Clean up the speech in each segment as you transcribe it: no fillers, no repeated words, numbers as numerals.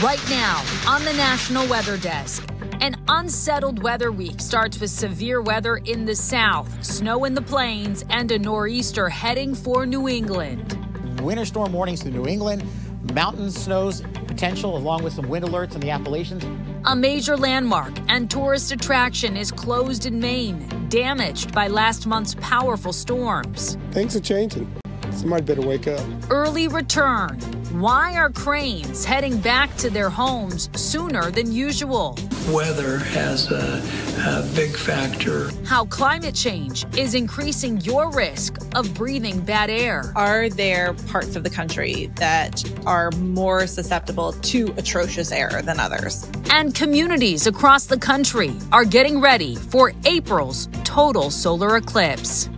Right now on the National Weather Desk. An unsettled weather week starts with severe weather in the south, snow in the plains, and a nor'easter heading for New England. Winter storm warnings through New England, mountain snows potential along with some wind alerts in the Appalachians. A major landmark and tourist attraction is closed in Maine, damaged by last month's powerful storms. Things are changing. Somebody better wake up. Early return. Why are cranes heading back to their homes sooner than usual? Weather has a big factor. How climate change is increasing your risk of breathing bad air. Are there parts of the country that are more susceptible to atrocious air than others? And communities across the country are getting ready for April's total solar eclipse.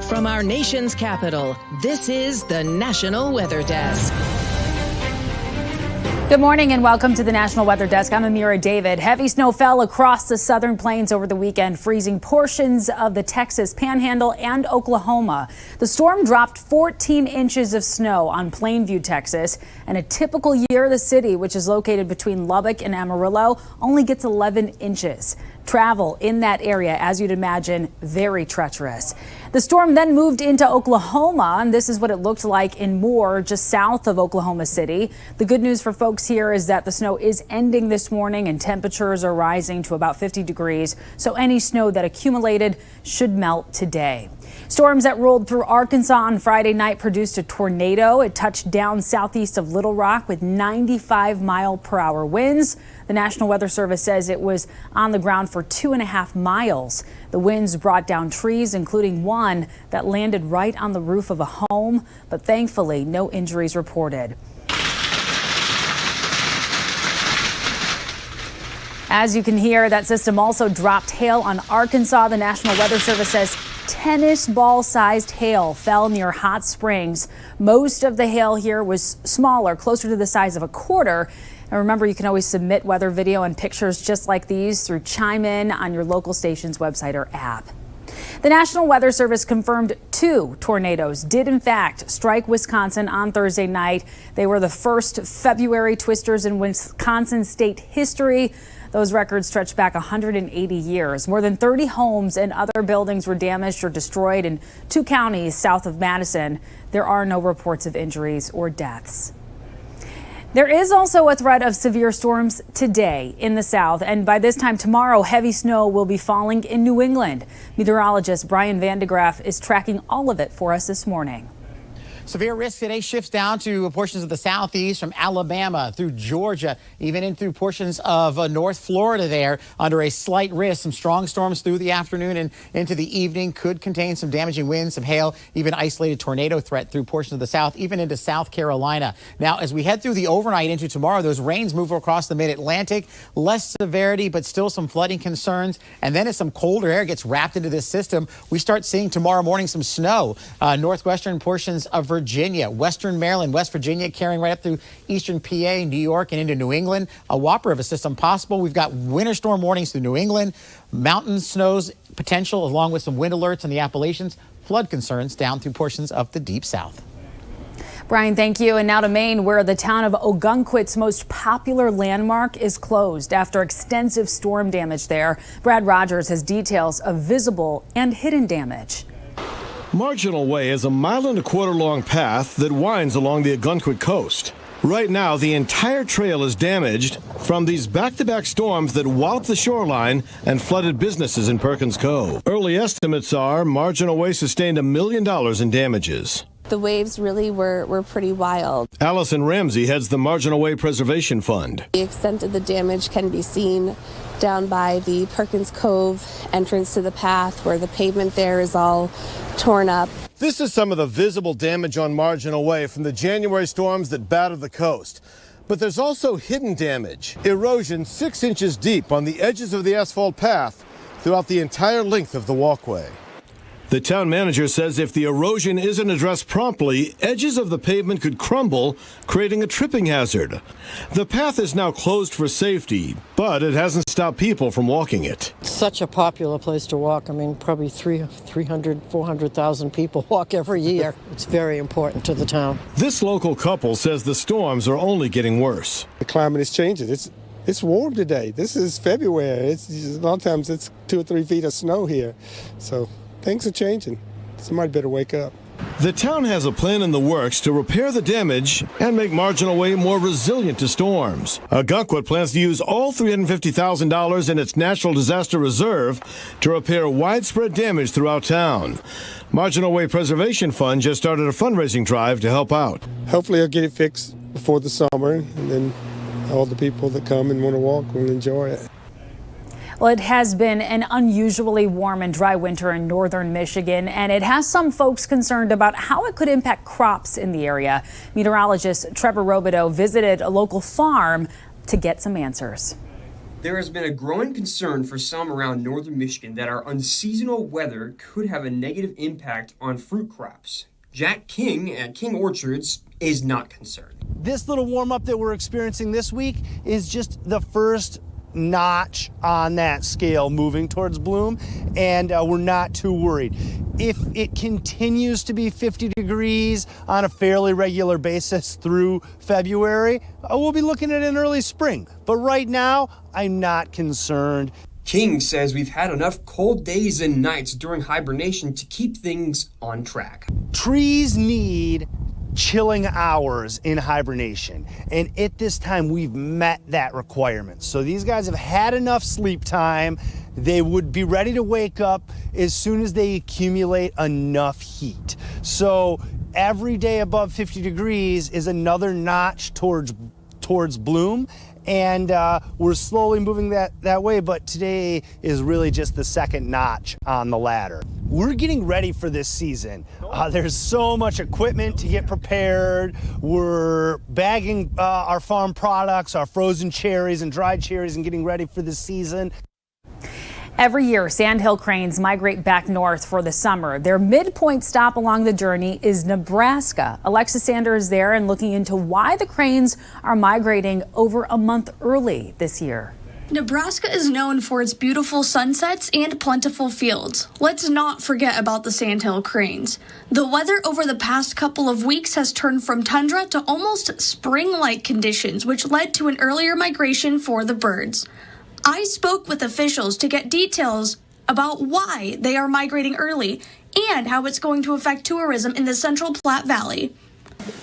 From our nation's capital, this is the National Weather Desk. Good morning and welcome to the National Weather Desk. I'm Amira David. Heavy snow fell across the southern plains over the weekend, freezing portions of the Texas Panhandle and Oklahoma. The storm dropped 14 inches of snow on Plainview, Texas, and a typical year the city, which is located between Lubbock and Amarillo, only gets 11 inches. Travel in that area, as you'd imagine, very treacherous. The storm then moved into Oklahoma, and this is what it looked like in Moore, just south of Oklahoma City. The good news for folks here is that the snow is ending this morning and temperatures are rising to about 50 degrees, so any snow that accumulated should melt today. Storms that rolled through Arkansas on Friday night produced a tornado. It touched down southeast of Little Rock with 95-mile-per-hour winds. The National Weather Service says it was on the ground for 2.5 miles. The winds brought down trees, including one that landed right on the roof of a home, but thankfully no injuries reported. As you can hear, that system also dropped hail on Arkansas. The National Weather Service says tennis ball-sized hail fell near Hot Springs. Most of the hail here was smaller, closer to the size of a quarter. And remember, you can always submit weather video and pictures just like these through Chime In on your local station's website or app. The National Weather Service confirmed 2 tornadoes did in fact strike Wisconsin on Thursday night. They were the first February twisters in Wisconsin state history. Those records stretch back 180 years. More than 30 homes and other buildings were damaged or destroyed in 2 counties south of Madison. There are no reports of injuries or deaths. There is also a threat of severe storms today in the south, and by this time tomorrow, heavy snow will be falling in New England. Meteorologist Brian Vandegraff is tracking all of it for us this morning. Severe risk today shifts down to portions of the southeast from Alabama through Georgia, even in through portions of North Florida there under a slight risk. Some strong storms through the afternoon and into the evening could contain some damaging winds, some hail, even isolated tornado threat through portions of the south, even into South Carolina. Now, as we head through the overnight into tomorrow, those rains move across the mid-Atlantic. Less severity, but still some flooding concerns. And then as some colder air gets wrapped into this system, we start seeing tomorrow morning some snow. Northwestern portions of Virginia, western Maryland, West Virginia, carrying right up through eastern PA, New York, and into New England. A whopper of a system possible. We've got winter storm warnings through New England, mountain snows potential along with some wind alerts in the Appalachians, flood concerns down through portions of the deep south. Brian, thank you. And now to Maine, where the town of Ogunquit's most popular landmark is closed after extensive storm damage there. Brad Rogers has details of visible and hidden damage. Marginal Way is a 1.25 mile long path that winds along the Ogunquit coast. Right now, the entire trail is damaged from these back-to-back storms that walloped the shoreline and flooded businesses in Perkins Cove. Early estimates are Marginal Way sustained $1 million in damages. The waves really were pretty wild. Allison Ramsey heads the Marginal Way Preservation Fund. The extent of the damage can be seen down by the Perkins Cove entrance to the path where the pavement there is all torn up. This is some of the visible damage on Marginal Way from the January storms that battered the coast. But there's also hidden damage. Erosion 6 inches deep on the edges of the asphalt path throughout the entire length of the walkway. The town manager says if the erosion isn't addressed promptly, edges of the pavement could crumble, creating a tripping hazard. The path is now closed for safety, but it hasn't stopped people from walking it. Such a popular place to walk. I mean, probably 300, 400,000 people walk every year. It's very important to the town. This local couple says the storms are only getting worse. The climate is changing. It's warm today. This is February. A lot of times it's 2 or 3 feet of snow here. So things are changing. Somebody better wake up. The town has a plan in the works to repair the damage and make Marginal Way more resilient to storms. Algonquin plans to use all $350,000 in its Natural Disaster Reserve to repair widespread damage throughout town. Marginal Way Preservation Fund just started a fundraising drive to help out. Hopefully I'll get it fixed before the summer, and then all the people that come and want to walk will enjoy it. Well, it has been an unusually warm and dry winter in northern Michigan, and it has some folks concerned about how it could impact crops in the area. Meteorologist Trevor Robideau visited a local farm to get some answers. There has been a growing concern for some around northern Michigan that our unseasonal weather could have a negative impact on fruit crops. Jack King at King Orchards is not concerned. This little warm up that we're experiencing this week is just the first notch on that scale moving towards bloom, and we're not too worried. If it continues to be 50 degrees on a fairly regular basis through February, we'll be looking at an early spring. But right now, I'm not concerned. King says we've had enough cold days and nights during hibernation to keep things on track. Trees need chilling hours in hibernation, and at this time we've met that requirement. So these guys have had enough sleep time. They would be ready to wake up as soon as they accumulate enough heat. So every day above 50 degrees is another notch towards bloom, and we're slowly moving that way, but today is really just the second notch on the ladder. We're getting ready for this season. There's so much equipment to get prepared. We're bagging our farm products, our frozen cherries and dried cherries, and getting ready for this season. Every year, Sandhill cranes migrate back north for the summer. Their midpoint stop along the journey is Nebraska. Alexis Sander is there and looking into why the cranes are migrating over a month early this year. Nebraska is known for its beautiful sunsets and plentiful fields. Let's not forget about the Sandhill cranes. The weather over the past couple of weeks has turned from tundra to almost spring-like conditions, which led to an earlier migration for the birds. I spoke with officials to get details about why they are migrating early and how it's going to affect tourism in the Central Platte Valley.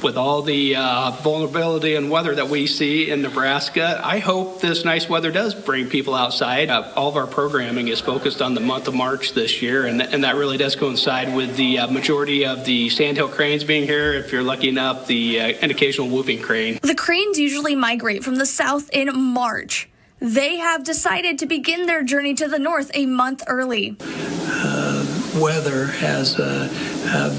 With all the vulnerability and weather that we see in Nebraska, I hope this nice weather does bring people outside. All of our programming is focused on the month of March this year, and that really does coincide with the majority of the Sandhill cranes being here. If you're lucky enough, an occasional whooping crane. The cranes usually migrate from the south in March. They have decided to begin their journey to the north a month early. Weather has a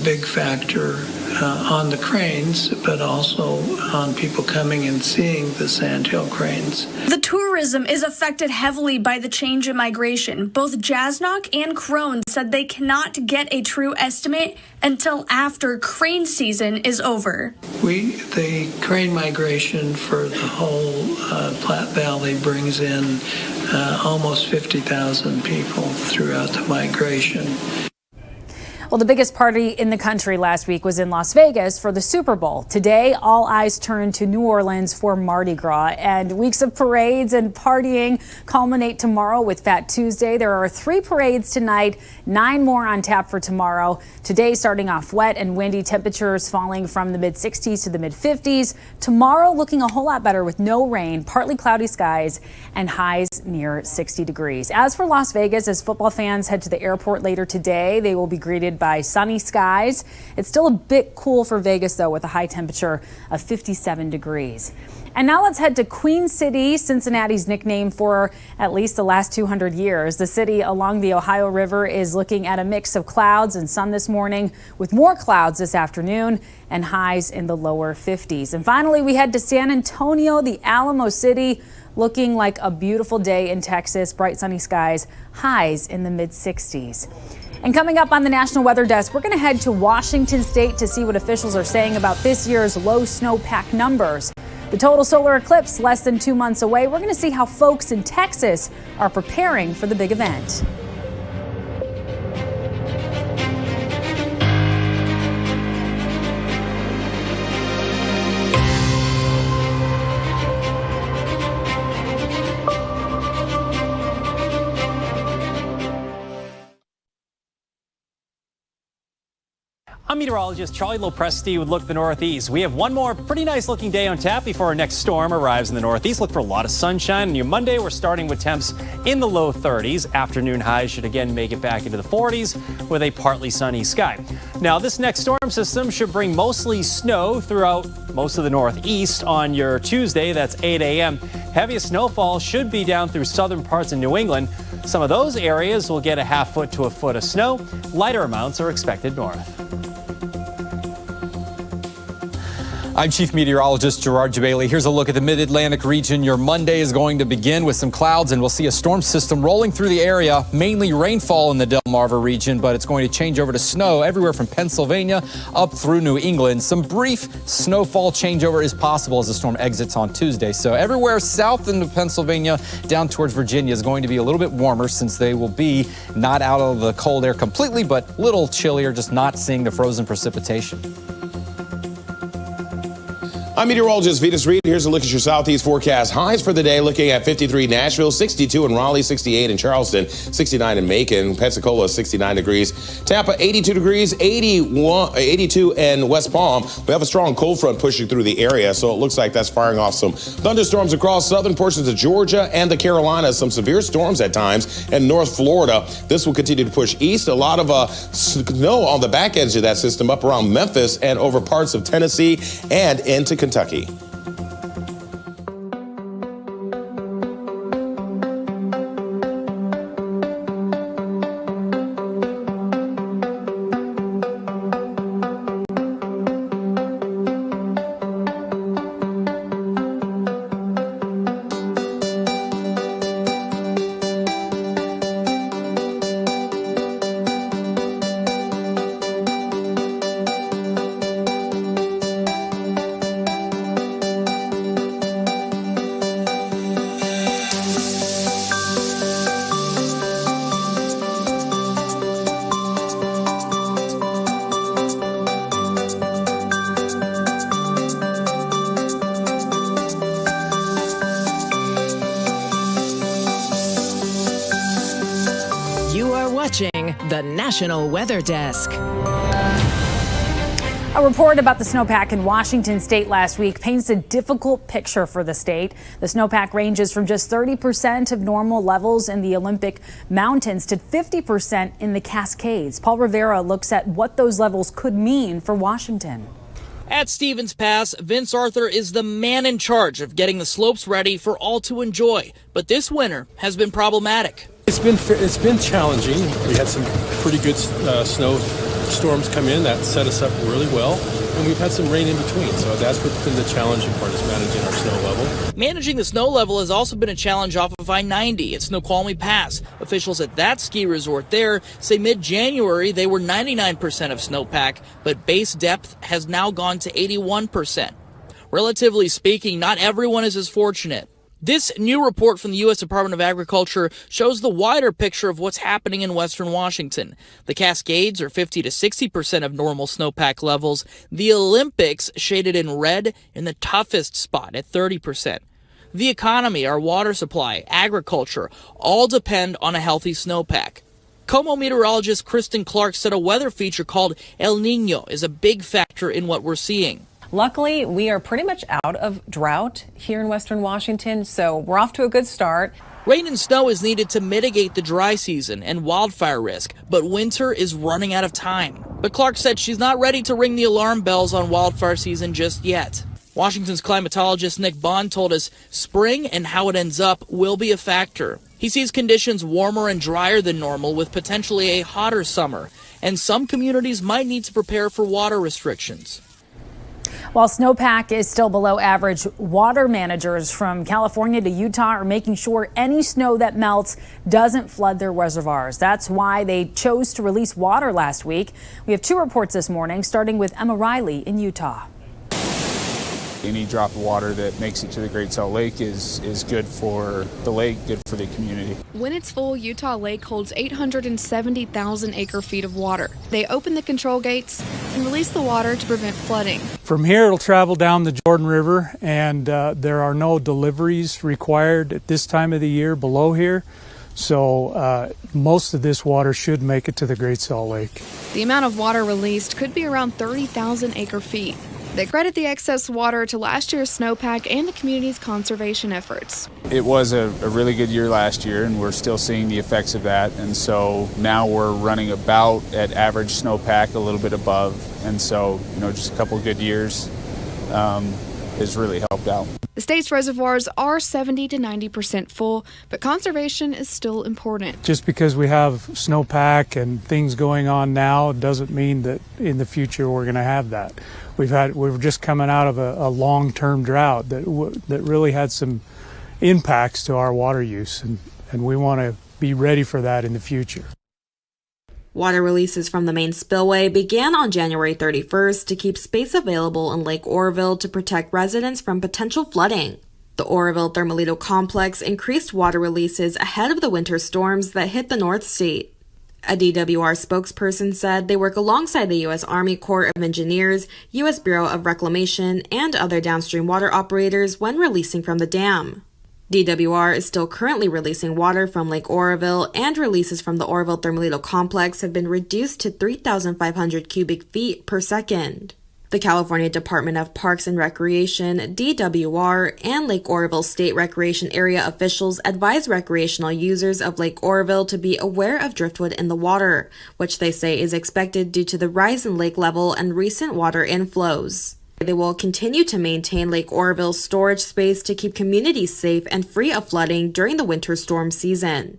big factor on the cranes, but also on people coming and seeing the Sandhill cranes. The tourism is affected heavily by the change in migration. Both Jasnock and Crone said they cannot get a true estimate until after crane season is over. The crane migration for the whole Platte Valley brings in almost 50,000 people throughout the migration. Well, the biggest party in the country last week was in Las Vegas for the Super Bowl. Today, all eyes turn to New Orleans for Mardi Gras, and weeks of parades and partying culminate tomorrow with Fat Tuesday. There are 3 parades tonight, 9 more on tap for tomorrow. Today, starting off wet and windy, temperatures falling from the mid-60s to the mid-50s. Tomorrow, looking a whole lot better with no rain, partly cloudy skies, and highs near 60 degrees. As for Las Vegas, as football fans head to the airport later today, they will be greeted by sunny skies. It's still a bit cool for Vegas, though, with a high temperature of 57 degrees. And now let's head to Queen City, Cincinnati's nickname for at least the last 200 years. The city along the Ohio River is looking at a mix of clouds and sun this morning, with more clouds this afternoon and highs in the lower 50s. And finally, we head to San Antonio, the Alamo City, looking like a beautiful day in Texas, bright sunny skies, highs in the mid 60s. And coming up on the National Weather Desk, we're going to head to Washington State to see what officials are saying about this year's low snowpack numbers. The total solar eclipse less than 2 months away. We're going to see how folks in Texas are preparing for the big event. I'm meteorologist Charlie Lopresti with Look at the Northeast. We have one more pretty nice looking day on tap before our next storm arrives in the Northeast. Look for a lot of sunshine. On your Monday, we're starting with temps in the low 30s. Afternoon highs should again make it back into the 40s with a partly sunny sky. Now, this next storm system should bring mostly snow throughout most of the Northeast on your Tuesday. That's 8 a.m. Heaviest snowfall should be down through southern parts of New England. Some of those areas will get a half foot to a foot of snow. Lighter amounts are expected north. I'm Chief Meteorologist Gerard Jabali. Here's a look at the Mid-Atlantic region. Your Monday is going to begin with some clouds, and we'll see a storm system rolling through the area, mainly rainfall in the Delmarva region, but it's going to change over to snow everywhere from Pennsylvania up through New England. Some brief snowfall changeover is possible as the storm exits on Tuesday. So everywhere south into Pennsylvania down towards Virginia is going to be a little bit warmer since they will be not out of the cold air completely, but a little chillier, just not seeing the frozen precipitation. I'm meteorologist Vitas Reed. Here's a look at your southeast forecast. Highs for the day looking at 53 Nashville, 62 in Raleigh, 68 in Charleston, 69 in Macon, Pensacola 69 degrees, Tampa 82 degrees, 82 in West Palm. We have a strong cold front pushing through the area, so it looks like that's firing off some thunderstorms across southern portions of Georgia and the Carolinas, some severe storms at times in North Florida. This will continue to push east. A lot of snow on the back edge of that system up around Memphis and over parts of Tennessee and into Kentucky. The National Weather Desk. A report about the snowpack in Washington state last week paints a difficult picture for the state. The snowpack ranges from just 30% of normal levels in the Olympic Mountains to 50% in the Cascades. Paul Rivera looks at what those levels could mean for Washington. At Stevens Pass, Vince Arthur is the man in charge of getting the slopes ready for all to enjoy. But this winter has been problematic. It's been challenging. We had some pretty good snow storms come in that set us up really well, and we've had some rain in between. So that's what's been the challenging part, is managing our snow level. Managing the snow level has also been a challenge off of I-90 at Snoqualmie Pass. Officials at that ski resort there say mid-January they were 99% of snowpack, but base depth has now gone to 81%. Relatively speaking, not everyone is as fortunate. This new report from the U.S. Department of Agriculture shows the wider picture of what's happening in western Washington. The Cascades are 50 to 60% of normal snowpack levels. The Olympics, shaded in red, in the toughest spot at 30%. The economy, our water supply, agriculture, all depend on a healthy snowpack. Como meteorologist Kristen Clark said a weather feature called El Niño is a big factor in what we're seeing. Luckily, we are pretty much out of drought here in western Washington, so we're off to a good start. Rain and snow is needed to mitigate the dry season and wildfire risk, but winter is running out of time. But Clark said she's not ready to ring the alarm bells on wildfire season just yet. Washington's climatologist Nick Bond told us spring and how it ends up will be a factor. He sees conditions warmer and drier than normal with potentially a hotter summer, and some communities might need to prepare for water restrictions. While snowpack is still below average, water managers from California to Utah are making sure any snow that melts doesn't flood their reservoirs. That's why they chose to release water last week. We have 2 reports this morning, starting with Emma Riley in Utah. Any drop of water that makes it to the Great Salt Lake is good for the lake, good for the community. When it's full, Utah Lake holds 870,000 acre-feet of water. They open the control gates and release the water to prevent flooding. From here, it'll travel down the Jordan River, and there are no deliveries required at this time of the year below here. So most of this water should make it to the Great Salt Lake. The amount of water released could be around 30,000 acre-feet. They credit the excess water to last year's snowpack and the community's conservation efforts. It was a really good year last year, and we're still seeing the effects of that. And so now we're running about at average snowpack, a little bit above. And so, just a couple good years has really helped out. The state's reservoirs are 70 to 90% full, but conservation is still important. Just because we have snowpack and things going on now doesn't mean that in the future we're going to have that. We're just coming out of a long-term drought that really had some impacts to our water use, and we want to be ready for that in the future. Water releases from the Maine spillway began on January 31st to keep space available in Lake Oroville to protect residents from potential flooding. The Oroville Thermalito complex increased water releases ahead of the winter storms that hit the North State. A DWR spokesperson said they work alongside the U.S. Army Corps of Engineers, U.S. Bureau of Reclamation, and other downstream water operators when releasing from the dam. DWR is still currently releasing water from Lake Oroville, and releases from the Oroville Thermalito complex have been reduced to 3,500 cubic feet per second. The California Department of Parks and Recreation, DWR, and Lake Oroville State Recreation Area officials advise recreational users of Lake Oroville to be aware of driftwood in the water, which they say is expected due to the rise in lake level and recent water inflows. They will continue to maintain Lake Oroville's storage space to keep communities safe and free of flooding during the winter storm season.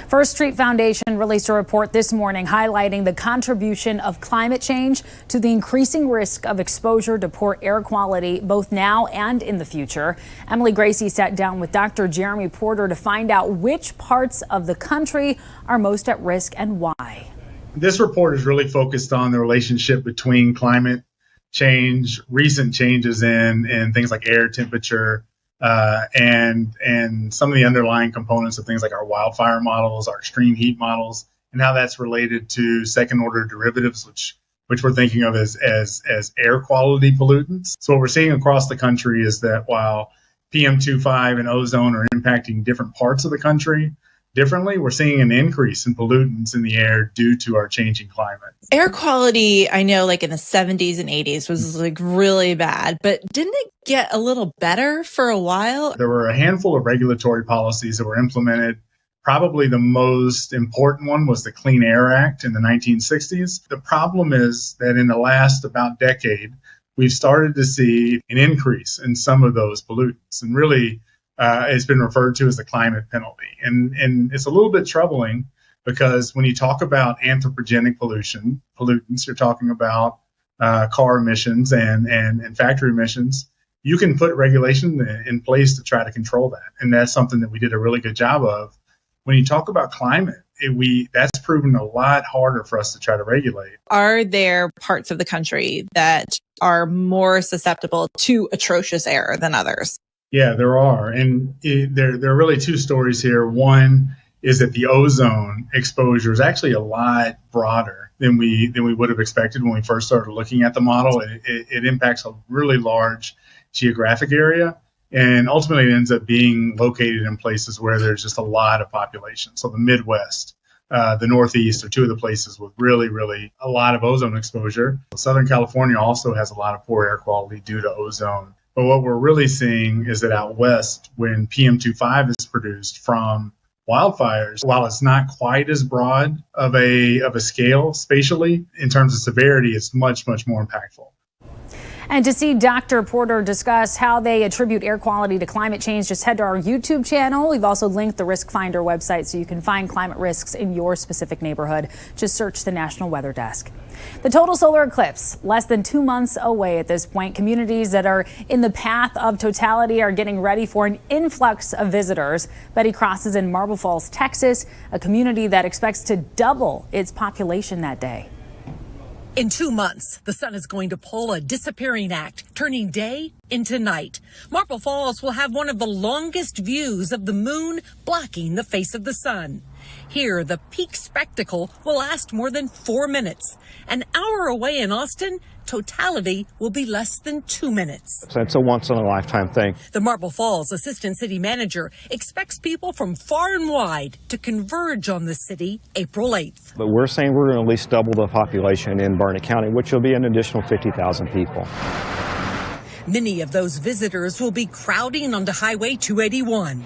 First Street Foundation released a report this morning highlighting the contribution of climate change to the increasing risk of exposure to poor air quality both now and in the future. Emily Gracie sat down with Dr. Jeremy Porter to find out which parts of the country are most at risk and why. This report is really focused on the relationship between climate change, recent changes in things like air temperature, and some of the underlying components of things like our wildfire models, our extreme heat models, and how that's related to second order derivatives, which we're thinking of as air quality pollutants. So what we're seeing across the country is that while PM2.5 and ozone are impacting different parts of the country differently, we're seeing an increase in pollutants in the air due to our changing climate. Air quality, I know like in the 70s and 80s was like really bad, but didn't it get a little better for a while? There were a handful of regulatory policies that were implemented. Probably the most important one was the Clean Air Act in the 1960s. The problem is that in the last about decade, we've started to see an increase in some of those pollutants, and really it's been referred to as the climate penalty. And it's a little bit troubling because when you talk about anthropogenic pollutants, you're talking about car emissions and factory emissions. You can put regulation in place to try to control that. And that's something that we did a really good job of. When you talk about climate, that's proven a lot harder for us to try to regulate. Are there parts of the country that are more susceptible to atrocious air than others? Yeah, there are. And there are really two stories here. One is that the ozone exposure is actually a lot broader than we would have expected when we first started looking at the model. It impacts a really large geographic area, and ultimately it ends up being located in places where there's just a lot of population. So the Midwest, the Northeast are two of the places with really, really a lot of ozone exposure. Southern California also has a lot of poor air quality due to ozone. But what we're really seeing is that out west, when PM2.5 is produced from wildfires, while it's not quite as broad of a scale spatially, in terms of severity, it's much, much more impactful. And to see Dr. Porter discuss how they attribute air quality to climate change, just head to our YouTube channel. We've also linked the Risk Finder website so you can find climate risks in your specific neighborhood. Just search the National Weather Desk. The total solar eclipse, less than 2 months away at this point. Communities that are in the path of totality are getting ready for an influx of visitors. Betty Cross is in Marble Falls, Texas, a community that expects to double its population that day. In 2 months, the sun is going to pull a disappearing act, turning day into night. Marble Falls will have one of the longest views of the moon blocking the face of the sun. Here, the peak spectacle will last more than 4 minutes. An hour away in Austin, totality will be less than 2 minutes. It's a once-in-a-lifetime thing. The Marble Falls assistant city manager expects people from far and wide to converge on the city April 8th. But we're saying we're going to at least double the population in Barnett County, which will be an additional 50,000 people. Many of those visitors will be crowding onto Highway 281.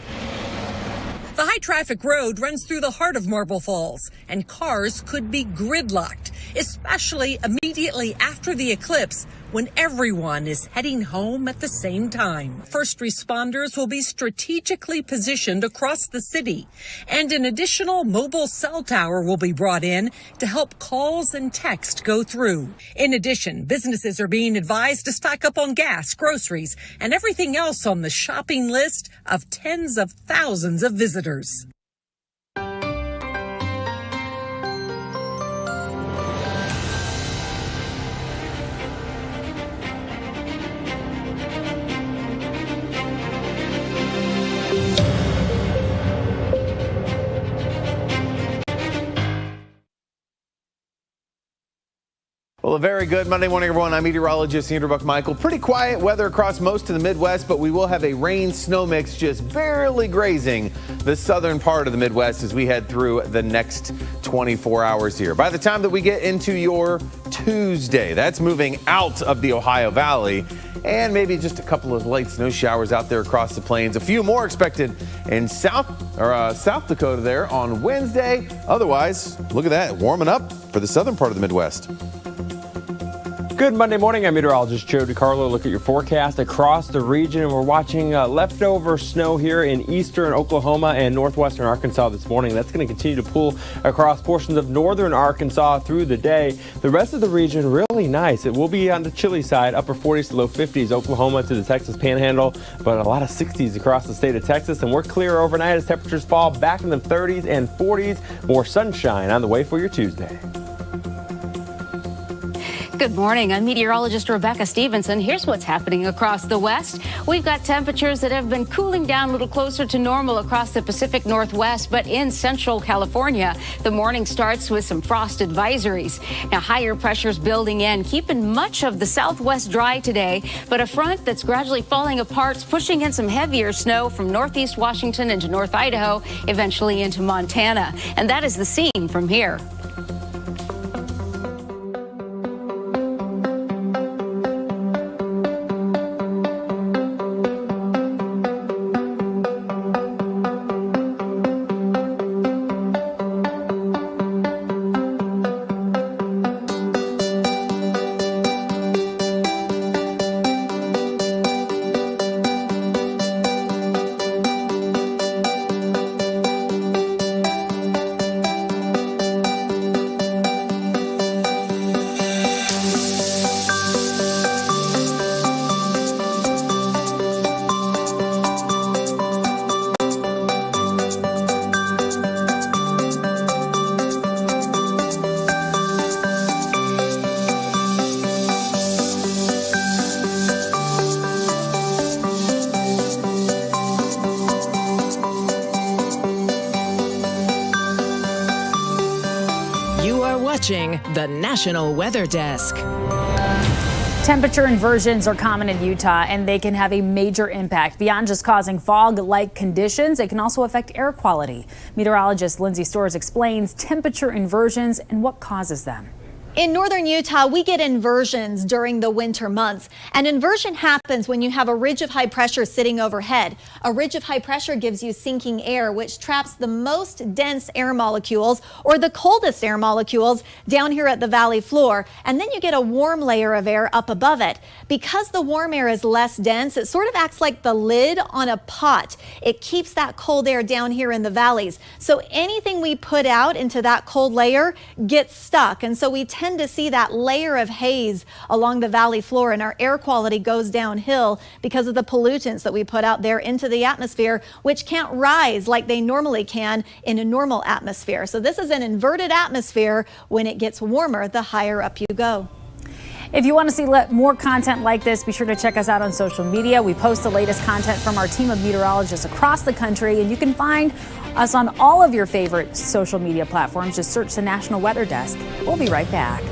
The high-traffic road runs through the heart of Marble Falls, and cars could be gridlocked, especially immediately after the eclipse, when everyone is heading home at the same time. First responders will be strategically positioned across the city, and an additional mobile cell tower will be brought in to help calls and text go through. In addition, businesses are being advised to stock up on gas, groceries, and everything else on the shopping list of tens of thousands of visitors. Well, a very good Monday morning, everyone. I'm meteorologist Andrew Buckmichael. Pretty quiet weather across most of the Midwest, but we will have a rain-snow mix just barely grazing the southern part of the Midwest as we head through the next 24 hours here. By the time that we get into your Tuesday, that's moving out of the Ohio Valley, and maybe just a couple of light snow showers out there across the plains. A few more expected in South Dakota there on Wednesday. Otherwise, look at that, warming up for the southern part of the Midwest. Good Monday morning. I'm meteorologist Joe DiCarlo. Look at your forecast across the region, and we're watching leftover snow here in eastern Oklahoma and northwestern Arkansas this morning. That's going to continue to pull across portions of northern Arkansas through the day. The rest of the region really nice. It will be on the chilly side, upper 40s to low 50s, Oklahoma to the Texas Panhandle, but a lot of 60s across the state of Texas, and we're clear overnight as temperatures fall back in the 30s and 40s. More sunshine on the way for your Tuesday. Good morning. I'm meteorologist Rebecca Stevenson. Here's what's happening across the West. We've got temperatures that have been cooling down a little closer to normal across the Pacific Northwest, but in central California, the morning starts with some frost advisories. Now, higher pressures building in, keeping much of the southwest dry today, but a front that's gradually falling apart is pushing in some heavier snow from northeast Washington into North Idaho, eventually into Montana. And that is the scene from here. The National Weather Desk. Temperature inversions are common in Utah, and they can have a major impact. Beyond just causing fog-like conditions, it can also affect air quality. Meteorologist Lindsay Storrs explains temperature inversions and what causes them. In northern Utah, we get inversions during the winter months. An inversion happens when you have a ridge of high pressure sitting overhead. A ridge of high pressure gives you sinking air, which traps the most dense air molecules or the coldest air molecules down here at the valley floor. And then you get a warm layer of air up above it. Because the warm air is less dense, it sort of acts like the lid on a pot. it keeps that cold air down here in the valleys. So anything we put out into that cold layer gets stuck. And so we tend to see that layer of haze along the valley floor, and our air quality goes downhill because of the pollutants that we put out there into the atmosphere, which can't rise like they normally can in a normal atmosphere. So this is an inverted atmosphere. When it gets warmer, the higher up you go. If you want to see more content like this, be sure to check us out on social media. We post the latest content from our team of meteorologists across the country, and you can find us on all of your favorite social media platforms. Just search the National Weather Desk. We'll be right back.